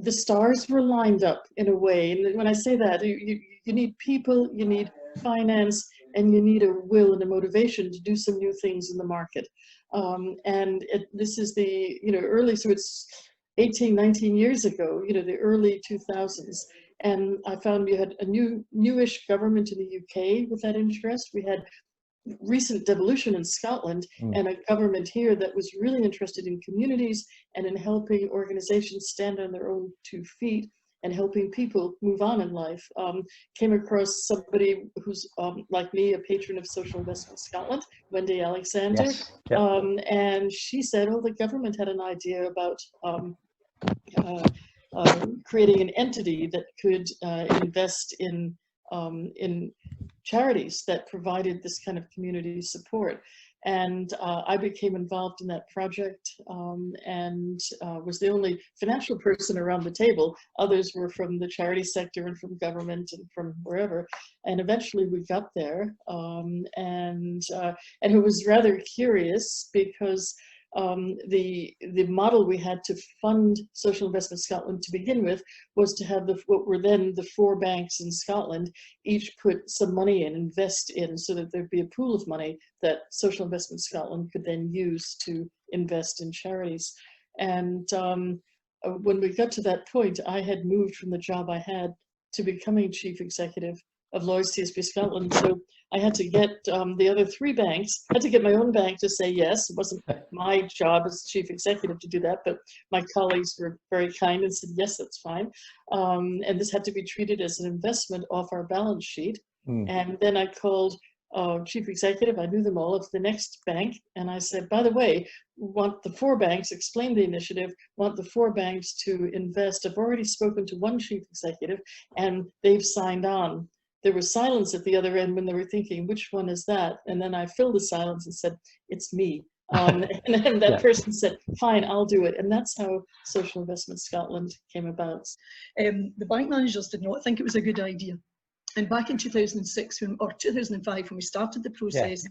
the stars were lined up in a way. And when I say that, you need people, you need finance, and you need a will and a motivation to do some new things in the market. And this is the, early, so it's 18, 19 years ago, the early 2000s. And I found we had a newish government in the UK with that interest. We had recent devolution in Scotland and a government here that was really interested in communities and in helping organizations stand on their own 2 feet and helping people move on in life. Came across somebody who's like me, a patron of Social Investment Scotland, Wendy Alexander. Yes. Yep. And she said, oh, the government had an idea about creating an entity that could invest in charities that provided this kind of community support. And I became involved in that project and was the only financial person around the table. Others were from the charity sector and from government and from wherever. And eventually we got there. And it was rather curious because the model we had to fund Social Investment Scotland to begin with was to have what were then the 4 banks in Scotland each put some money in, invest in, so that there'd be a pool of money that Social Investment Scotland could then use to invest in charities. And when we got to that point, I had moved from the job I had to becoming chief executive of Lloyds TSB Scotland. So I had to get the other 3 banks, I had to get my own bank to say yes. It wasn't my job as chief executive to do that, but my colleagues were very kind and said, yes, that's fine. And this had to be treated as an investment off our balance sheet. And then I called chief executive, I knew them all, of the next bank. And I said, by the way, want the 4 banks, explain the initiative, want the 4 banks to invest. I've already spoken to one chief executive and they've signed on. There was silence at the other end when they were thinking, which one is that? And then I filled the silence and said, it's me. And then that person said, fine, I'll do it. And that's how Social Investment Scotland came about. The bank managers did not think it was a good idea. And back in 2006 or 2005, when we started the process,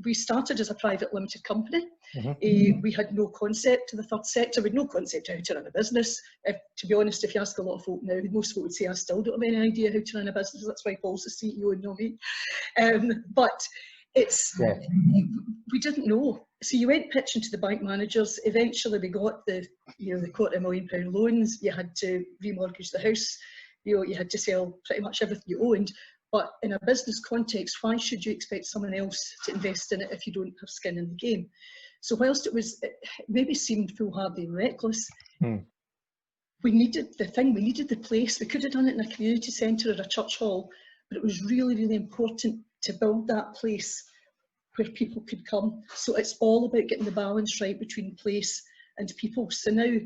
we started as a private limited company. We had no concept to the third sector. We had no concept how to run a business. To be honest, if you ask a lot of folk now, most folk would say I still don't have any idea how to run a business. That's why Paul's the CEO and not me. But we didn't know. So you went pitching to the bank managers. Eventually we got the £250,000 loans. You had to remortgage the house. You had to sell pretty much everything you owned. But in a business context, why should you expect someone else to invest in it if you don't have skin in the game? So whilst it maybe seemed foolhardy and reckless, we needed the place. We could have done it in a community centre or a church hall, but it was really, really important to build that place where people could come. So it's all about getting the balance right between place and people. So now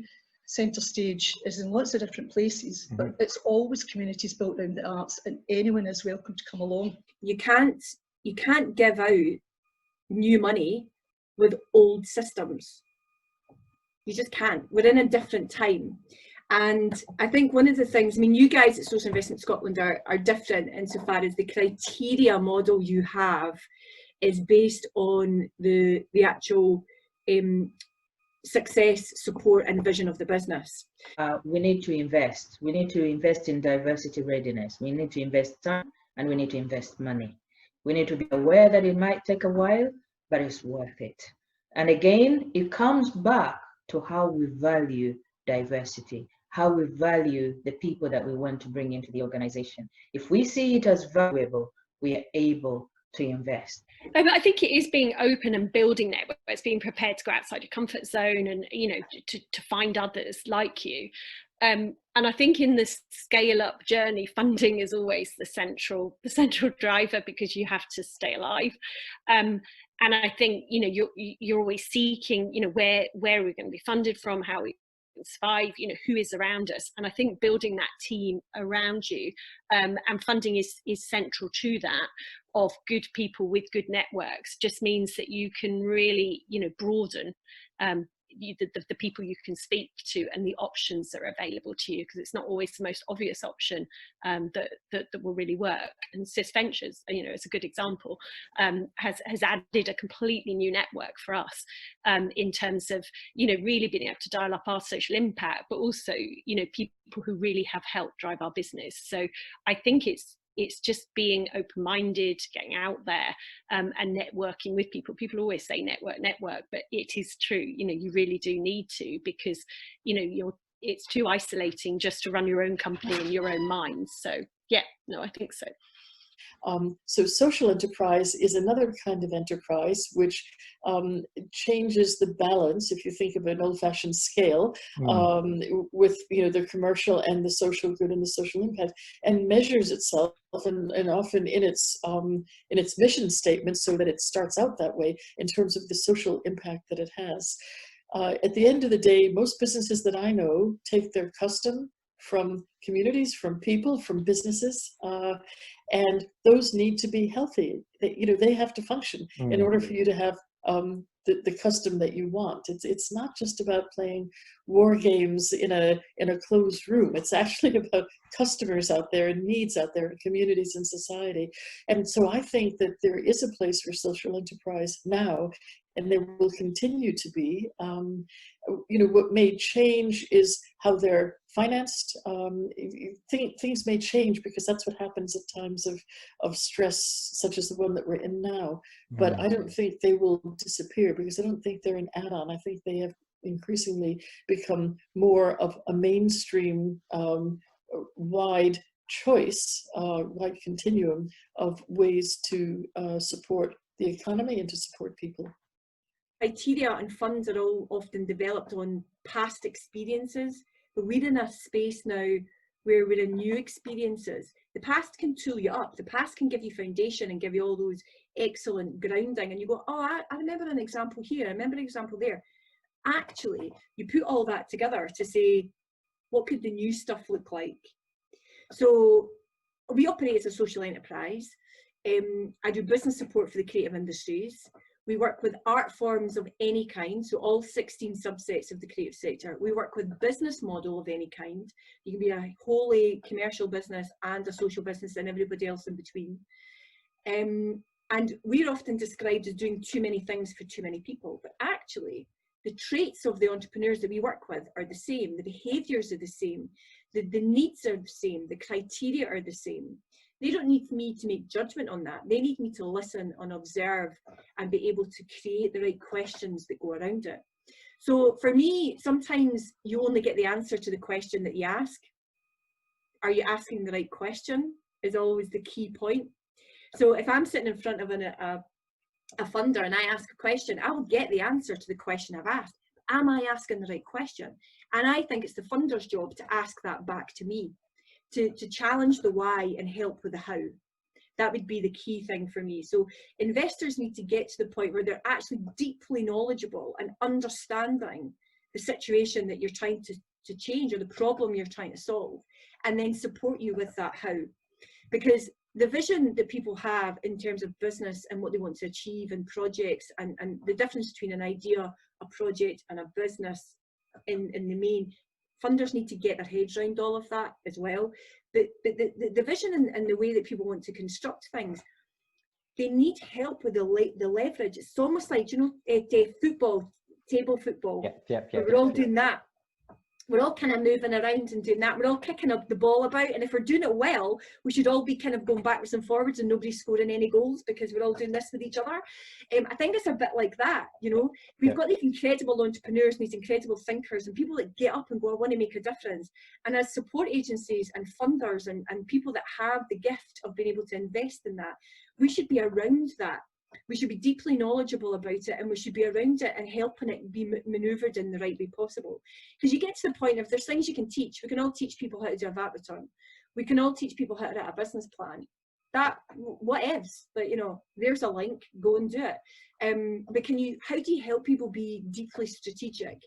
Centre Stage is in lots of different places, but it's always communities built around the arts, and anyone is welcome to come along. You can't give out new money with old systems. You just can't. We're in a different time. And I think one of the things, I mean, you guys at Social Investment Scotland are different insofar as the criteria model you have is based on the actual success, support and vision of the business. We need to invest. We need to invest in diversity readiness. We need to invest time and we need to invest money. We need to be aware that it might take a while, but it's worth it. And again, it comes back to how we value diversity, how we value the people that we want to bring into the organization. If we see it as valuable, we are able to invest. I think it is being open and building networks, being prepared to go outside your comfort zone and, to find others like you. And I think in this scale up journey, funding is always the central driver because you have to stay alive. And I think, you're always seeking, where are we going to be funded from, how we survive, who is around us. And I think building that team around you and funding is central to that, of good people with good networks, just means that you can really, broaden the people you can speak to and the options that are available to you, because it's not always the most obvious option that will really work. And Cis Ventures, you know, it's a good example, has added a completely new network for us in terms of, you know, really being able to dial up our social impact, but also, you know, people who really have helped drive our business. So I think it's just being open-minded, getting out there, and networking with people. People always say network, but it is true. You know, you really do need to, because, you know, it's too isolating just to run your own company in your own mind. So yeah, no, I think so. So social enterprise is another kind of enterprise which changes the balance, if you think of an old-fashioned scale, with, you know, the commercial and the social good and the social impact, and measures itself and often in its mission statement, so that it starts out that way in terms of the social impact that it has. At the end of the day, most businesses that I know take their custom from communities, from people, from businesses, and those need to be healthy. You know, they have to function in order for you to have the custom that you want. It's not just about playing war games in a closed room. It's actually about customers out there and needs out there in communities and society. And so I think that there is a place for social enterprise now, and there will continue to be. You know, what may change is how they're financed. Things may change because that's what happens at times of stress, such as the one that we're in now. But I don't think they will disappear, because I don't think they're an add-on. I think they have increasingly become more of a mainstream, wide choice, wide continuum of ways to support the economy and to support people. Criteria and funds are all often developed on past experiences, but we're in a space now where we're in new experiences. The past can tool you up, the past can give you foundation and give you all those excellent grounding, and you go, oh, I remember an example here, I remember an example there. Actually, you put all that together to say, what could the new stuff look like? So we operate as a social enterprise. I do business support for the creative industries. We work with art forms of any kind, so all 16 subsets of the creative sector. We work with business model of any kind. You can be a wholly commercial business and a social business and everybody else in between. And we're often described as doing too many things for too many people, but actually the traits of the entrepreneurs that we work with are the same, the behaviours are the same, the needs are the same, the criteria are the same. They don't need me to make judgment on that. They need me to listen and observe and be able to create the right questions that go around it. So for me, sometimes you only get the answer to the question that you ask. Are you asking the right question is always the key point. So if I'm sitting in front of a funder and I ask a question, I will get the answer to the question I've asked. Am I asking the right question? And I think it's the funder's job to ask that back to me. To challenge the why and help with the how. That would be the key thing for me. So investors need to get to the point where they're actually deeply knowledgeable and understanding the situation that you're trying to change or the problem you're trying to solve, and then support you with that how. Because the vision that people have in terms of business and what they want to achieve in projects, and the difference between an idea, a project and a business in the main, funders need to get their heads around all of that as well. But the vision and the way that people want to construct things, they need help with the leverage. It's almost like, you know, football, table football. We're all doing that. We're all kind of moving around and doing that. We're all kicking up the ball about, and if we're doing it well, we should all be kind of going backwards and forwards and nobody's scoring any goals because we're all doing this with each other. I think it's a bit like that, you know. We've got these incredible entrepreneurs and these incredible thinkers and people that get up and go, I want to make a difference. And as support agencies and funders and people that have the gift of being able to invest in that, we should be around that. We should be deeply knowledgeable about it, and we should be around it and helping it be manoeuvred in the right way possible. Because you get to the point, if there's things you can teach, we can all teach people how to do a VAT return. We can all teach people how to write a business plan. That, what ifs? But, you know, there's a link, go and do it. But how do you help people be deeply strategic?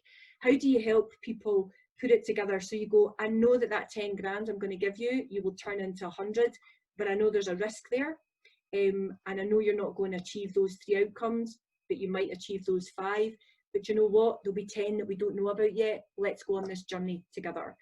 How do you help people put it together so you go, I know that 10 grand I'm going to give you, you will turn into 100, but I know there's a risk there. And I know you're not going to achieve those 3 outcomes, but you might achieve those 5. but you know what, there'll be 10 that we don't know about yet. Let's go on this journey together.